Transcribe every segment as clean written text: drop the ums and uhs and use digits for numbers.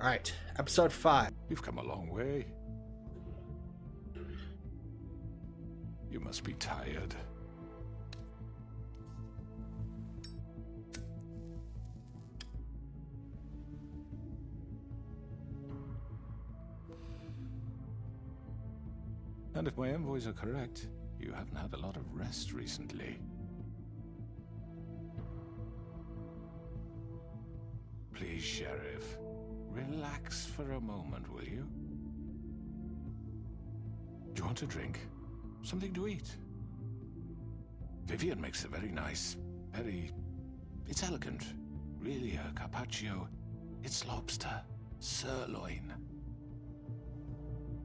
Alright, episode 5. You've come a long way. You must be tired. And if my envoys are correct, you haven't had a lot of rest recently. Please, Sheriff, relax for a moment, will you? Do you want a drink? Something to eat? Vivian makes a very nice, it's elegant. Really a carpaccio. It's lobster, sirloin.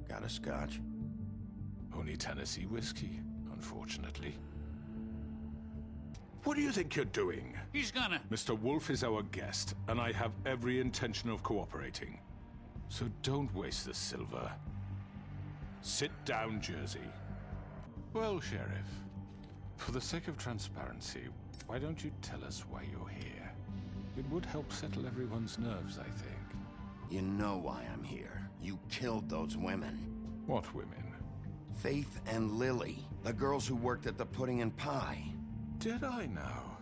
Got a scotch? Only Tennessee whiskey, unfortunately. What do you think you're doing? He's gonna... Mr. Wolf is our guest, and I have every intention of cooperating. So don't waste the silver. Sit down, Jersey. Well, Sheriff, for the sake of transparency, why don't you tell us why you're here? It would help settle everyone's nerves, I think. You know why I'm here. You killed those women. What women? Faith and Lily, the girls who worked at the Pudding and Pie. Did I now?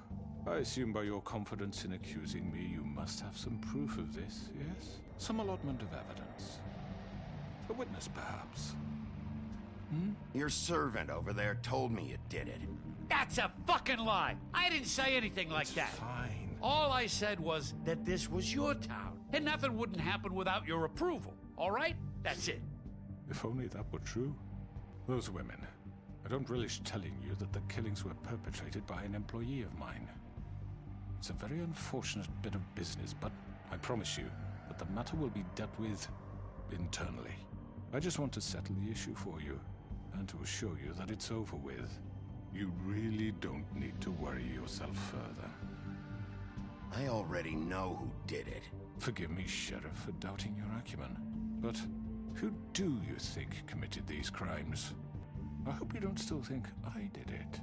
I assume by your confidence in accusing me, you must have some proof of this, yes? Some allotment of evidence. A witness, perhaps? Your servant over there told me you did it. That's a fucking lie! I didn't say anything like that. Fine. All I said was that this was your town, and nothing wouldn't happen without your approval, all right? That's it. If only that were true. Those women. I don't relish telling you that the killings were perpetrated by an employee of mine. It's a very unfortunate bit of business, but I promise you that the matter will be dealt with internally. I just want to settle the issue for you, and to assure you that it's over with. You really don't need to worry yourself further. I already know who did it. Forgive me, Sheriff, for doubting your acumen, but who do you think committed these crimes? I hope you don't still think I did it.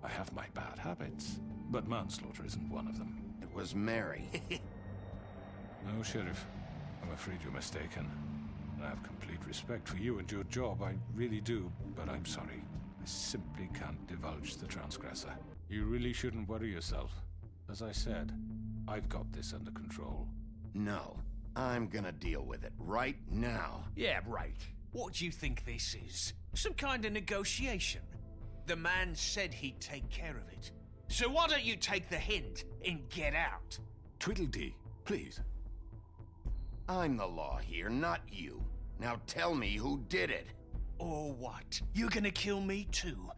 I have my bad habits, but manslaughter isn't one of them. It was Mary. No, Sheriff. I'm afraid you're mistaken. I have complete respect for you and your job, I really do, but I'm sorry. I simply can't divulge the transgressor. You really shouldn't worry yourself. As I said, I've got this under control. No, I'm gonna deal with it right now. Yeah, right. What do you think this is? Some kind of negotiation? The man said he'd take care of it. So why don't you take the hint and get out? Tweedledee, please. I'm the law here, not you. Now tell me who did it. Or what? You gonna kill me too?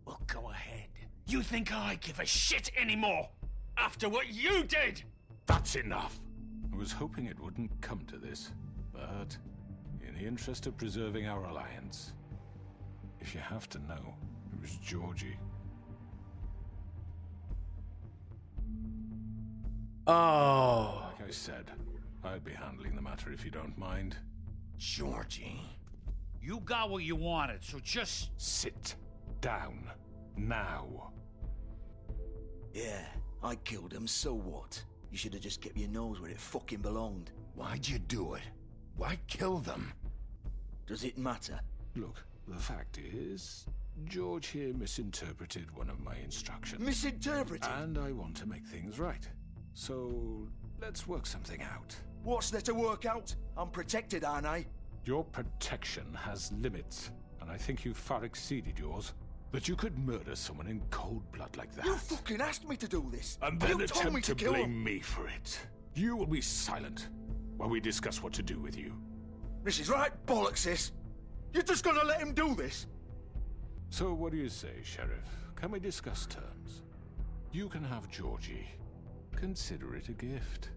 Well, go ahead. You think I give a shit anymore? After what you did? That's enough! I was hoping it wouldn't come to this, but in the interest of preserving our alliance, if you have to know, it was Georgie. Oh. Like I said, I'd be handling the matter if you don't mind. Georgie. You got what you wanted, so just... Sit down. Now. Yeah, I killed him, so what? You should have just kept your nose where it fucking belonged. Why'd you do it? Why kill them? Does it matter? Look, the fact is, George here misinterpreted one of my instructions. Misinterpreted? And I want to make things right. So, let's work something out. What's there to work out? I'm protected, aren't I? Your protection has limits, and I think you've far exceeded yours. That you could murder someone in cold blood like that. You fucking asked me to do this! And then you told me attempt to to kill blame him. me for it. You will be silent while we discuss what to do with you. This is right bollocks, sis. You're just gonna let him do this? So what do you say, Sheriff? Can we discuss terms? You can have Georgie. Consider it a gift,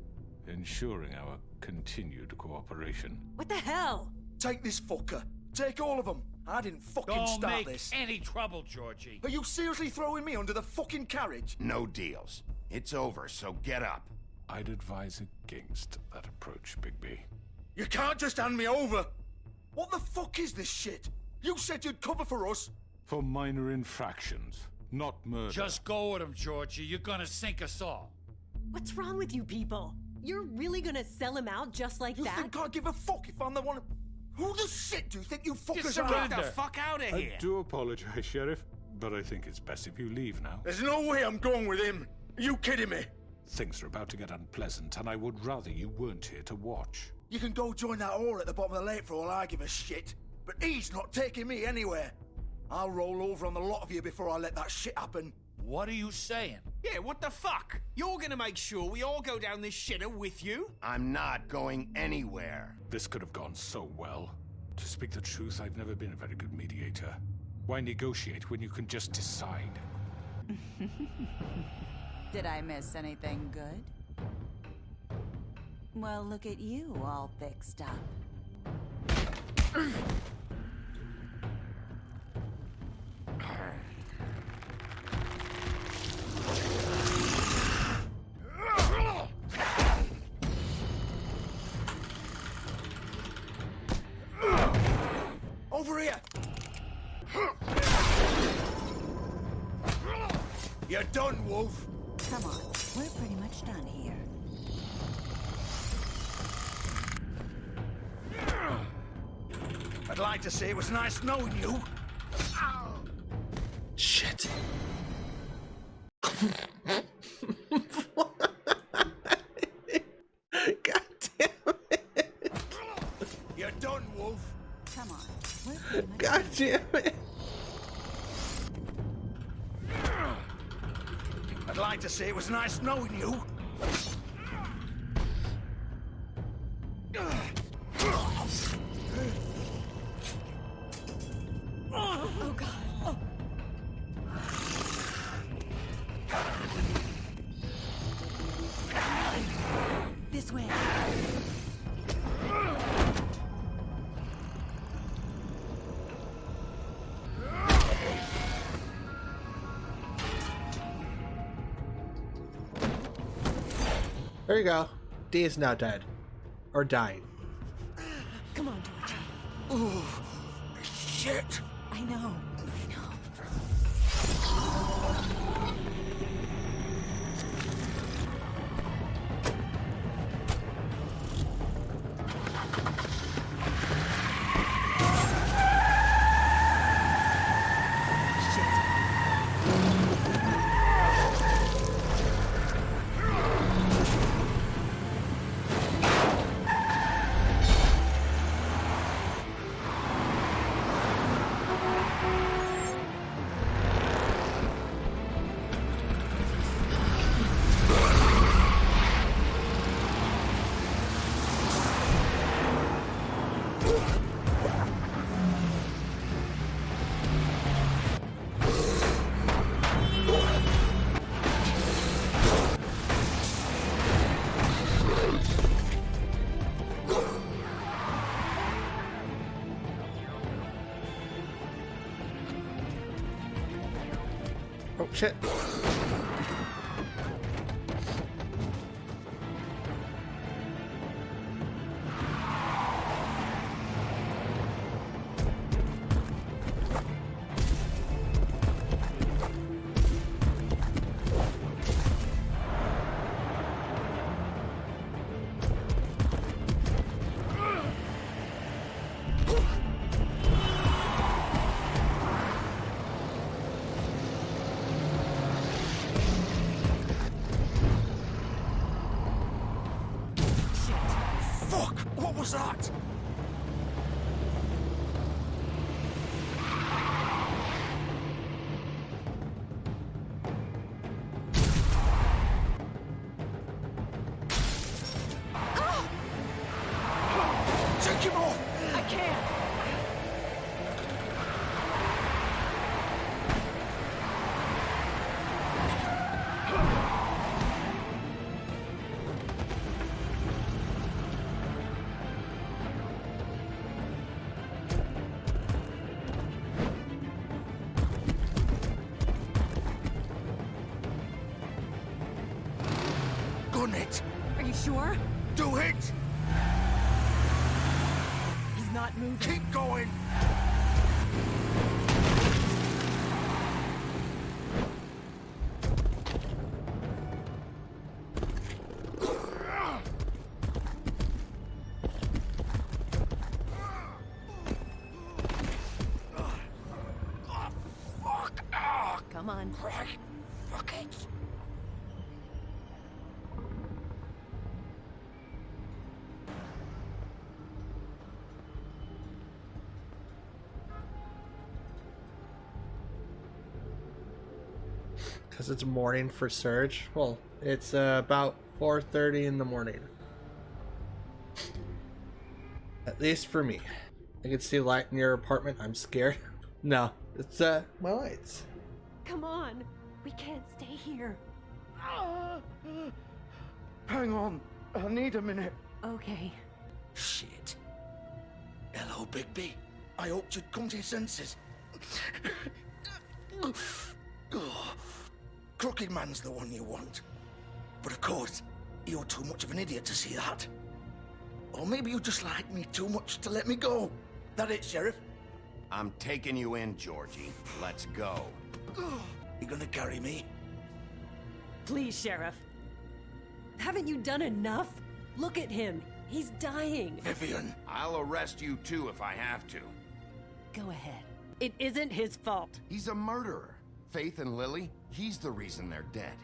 ensuring our continued cooperation. What the hell? Take this fucker. Take all of them. I didn't fucking Don't start make this. any trouble, Georgie. Are you seriously throwing me under the fucking carriage? No deals. It's over, so get up. I'd advise against that approach, Bigby. You can't just hand me over! What the fuck is this shit? You said you'd cover for us! For minor infractions, not murder. Just go with him, Georgie. You're gonna sink us all. What's wrong with you people? You're really gonna sell him out just like You that? think I give a fuck if I'm the one? Who the shit do you think you fuckers Get are? the fuck out of here. I do apologize, Sheriff, but I think it's best if you leave now. There's no way I'm going with him. Are you kidding me? Things are about to get unpleasant, and I would rather you weren't here to watch. You can go join that whore at the bottom of the lake for all I give a shit. But he's not taking me anywhere. I'll roll over on the lot of you before I let that shit happen. What are you saying? Yeah, what the fuck? You're gonna make sure we all go down this shitter with you? I'm not going anywhere. This could have gone so well. To speak the truth, I've never been a very good mediator. Why negotiate when you can just decide? Did I miss anything good? Well, look at you, all fixed up. Over here! You're done, Wolf. Come on, we're pretty much done here. I'd like to say it was nice knowing you. Shit. God damn it. You're done, Wolf. Come on, we're pretty much God damn it. I'd like to say it was nice knowing you. Oh god. Oh. This way. There you go. D is now dead. Or dying. Come on, George. Oh, shit. I know. Oh shit. Fuck! What was that? Take him off! I can't. Gun it! Are you sure? Do it! He's not moving. Keep going! on. Right. Fuck it. Because it's morning for Surge. Well, it's about 4:30 in the morning. At least for me. I can see light in your apartment. I'm scared. No, it's my lights. Come on. We can't stay here. Hang on. I need a minute. Okay. Shit. Hello, Bigby. I hoped you'd come to your senses. Crooked Man's the one you want. But of course, you're too much of an idiot to see that. Or maybe you just like me too much to let me go. That it, Sheriff? I'm taking you in, Georgie. Let's go. You gonna carry me? Please, Sheriff. Haven't you done enough? Look at him. He's dying. Vivian. I'll arrest you too if I have to. Go ahead. It isn't his fault. He's a murderer. Faith and Lily, he's the reason they're dead.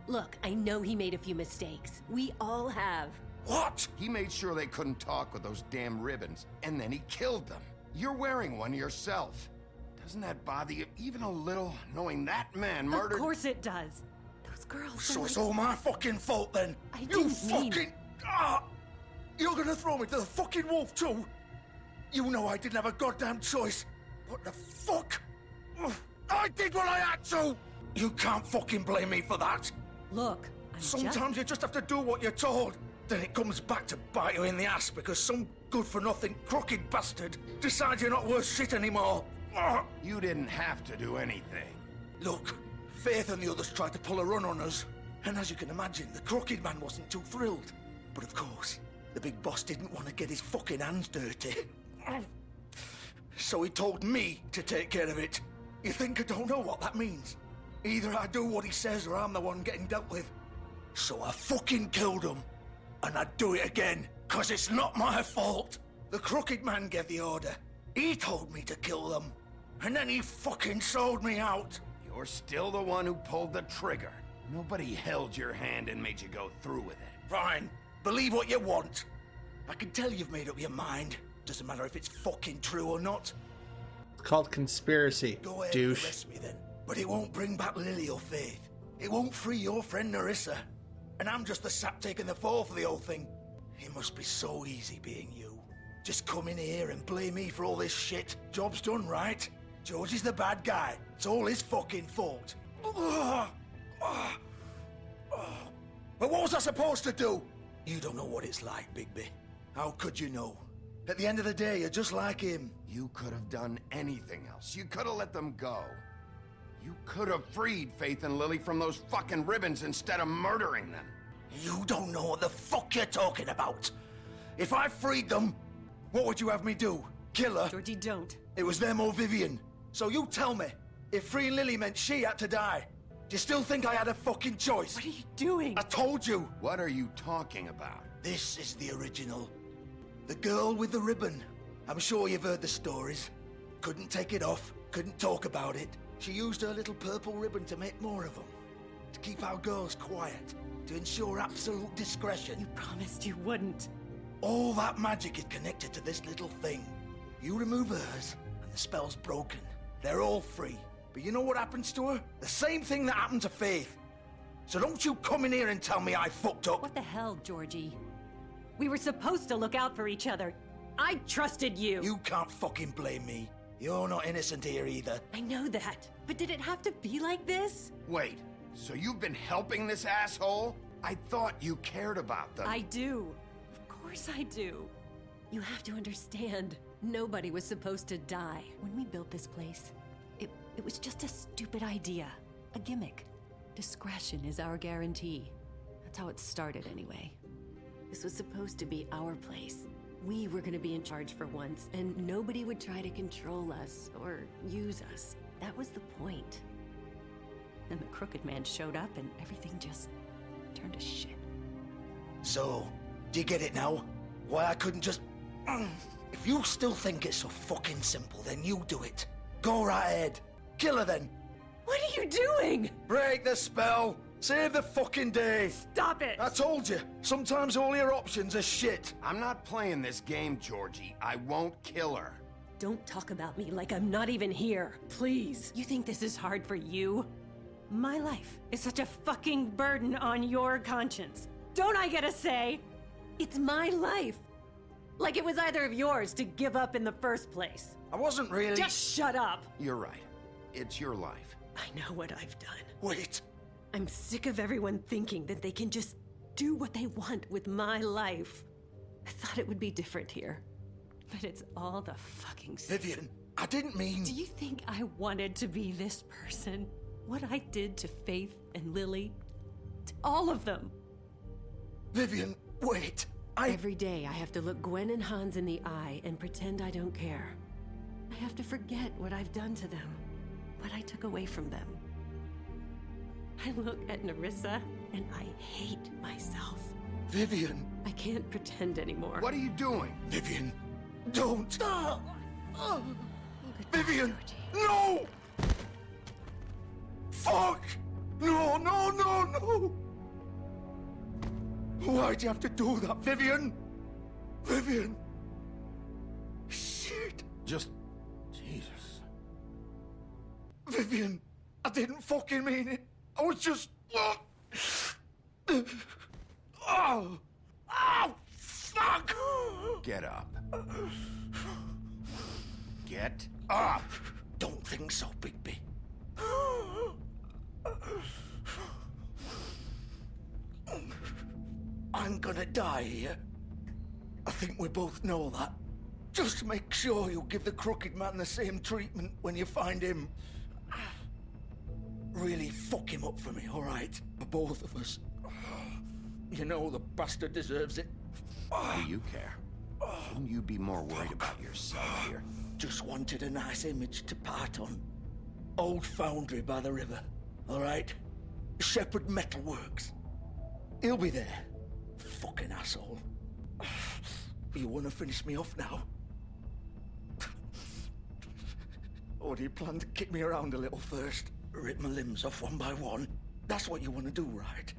Look, I know he made a few mistakes. We all have. What? He made sure they couldn't talk with those damn ribbons, and then he killed them. You're wearing one yourself. Doesn't that bother you even a little, knowing that man murdered— Of course it does. Those girls So are it's like... all my fucking fault then? I You didn't mean- fucking... You're gonna throw me to the fucking wolf too? You know I didn't have a goddamn choice. What the fuck? I did what I had to! You can't fucking blame me for that. Look, I'm Sometimes you just have to do what you're told. Then it comes back to bite you in the ass because some good-for-nothing crooked bastard decides you're not worth shit anymore. You didn't have to do anything. Look, Faith and the others tried to pull a run on us. And as you can imagine, the Crooked Man wasn't too thrilled. But of course, the big boss didn't want to get his fucking hands dirty. So he told me to take care of it. You think I don't know what that means? Either I do what he says or I'm the one getting dealt with. So I fucking killed him. And I'd do it again, 'cause it's not my fault. The Crooked Man gave the order. He told me to kill them. And then he fucking sold me out. You're still the one who pulled the trigger. Nobody held your hand and made you go through with it. Fine. Believe what you want. I can tell you've made up your mind. Doesn't matter if it's fucking true or not. It's called conspiracy, Go ahead and douche. arrest me then. But it won't bring back Lily or Faith. It won't free your friend Narissa. And I'm just the sap taking the fall for the whole thing. It must be so easy being you. Just come in here and blame me for all this shit. Job's done, right? George is the bad guy. It's all his fucking fault. But what was I supposed to do? You don't know what it's like, Bigby. How could you know? At the end of the day, you're just like him. You could have done anything else. You could have let them go. You could have freed Faith and Lily from those fucking ribbons instead of murdering them. You don't know what the fuck you're talking about. If I freed them, what would you have me do? Kill her? Georgie, don't. It was them or Vivian. So you tell me, if freeing Lily meant she had to die, do you still think I had a fucking choice? What are you doing? I told you. What are you talking about? This is the original. The girl with the ribbon. I'm sure you've heard the stories. Couldn't take it off, couldn't talk about it. She used her little purple ribbon to make more of them. To keep our girls quiet. To ensure absolute discretion. You promised you wouldn't. All that magic is connected to this little thing. You remove hers, and the spell's broken. They're all free. But you know what happens to her? The same thing that happened to Faith. So don't you come in here and tell me I fucked up. What the hell, Georgie? We were supposed to look out for each other. I trusted you. You can't fucking blame me. You're not innocent here either. I know that. But did it have to be like this? Wait, so you've been helping this asshole? I thought you cared about them. I do. Of course I do. You have to understand. Nobody was supposed to die. When we built this place, it was just a stupid idea. A gimmick. Discretion is our guarantee. That's how it started anyway. This was supposed to be our place. We were gonna be in charge for once, and nobody would try to control us or use us. That was the point. Then the Crooked Man showed up and everything just turned to shit. So, do you get it now? Why I couldn't just... If you still think it's so fucking simple, then you do it. Go right ahead. Kill her then. What are you doing? Break the spell. Save the fucking day. Stop it! I told you, sometimes all your options are shit. I'm not playing this game, Georgie. I won't kill her. Don't talk about me like I'm not even here. Please. You think this is hard for you? My life is such a fucking burden on your conscience. Don't I get a say? It's my life. Like it was either of yours to give up in the first place. I wasn't really... Just shut up. You're right. It's your life. I know what I've done. Wait. I'm sick of everyone thinking that they can just do what they want with my life. I thought it would be different here. But it's all the fucking same. Vivian, I didn't mean... Do you think I wanted to be this person? What I did to Faith and Lily? To all of them. Vivian, wait. Every day I have to look Gwen and Hans in the eye and pretend I don't care. I have to forget what I've done to them. What I took away from them. I look at Nerissa and I hate myself. Vivian. I can't pretend anymore. What are you doing? Vivian, don't. Vivian, Georgie. no! Fuck! No, no, no, no! Why'd you have to do that, Vivian? Vivian! Shit! Just... Jesus. Vivian, I didn't fucking mean it. I was just... Oh! Oh, fuck! Get up. Get up! Don't think so, Bigby. I'm gonna die here. I think we both know that. Just make sure you give the crooked man the same treatment when you find him. Really fuck him up for me, all right? For both of us. You know the bastard deserves it. Why do you care? Shouldn't you be more worried about yourself here? Just wanted a nice image to part on. Old foundry by the river, all right? Shepherd Metalworks. He'll be there. Fucking asshole. You want to finish me off now? Or do you plan to kick me around a little first? Rip my limbs off one by one? That's what you want to do, right?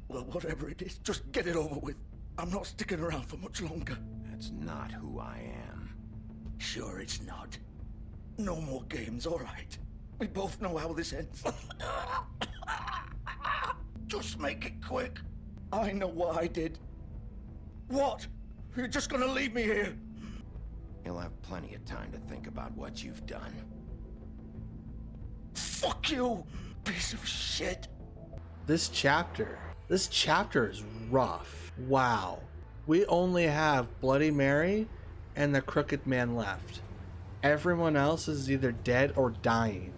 Well, whatever it is, just get it over with. I'm not sticking around for much longer. That's not who I am. Sure it's not. No more games, all right? We both know how this ends. Just make it quick. I know what I did. What? You're just gonna leave me here? You'll have plenty of time to think about what you've done. Fuck you, piece of shit. This chapter is rough. Wow. We only have Bloody Mary and the Crooked Man left. Everyone else is either dead or dying.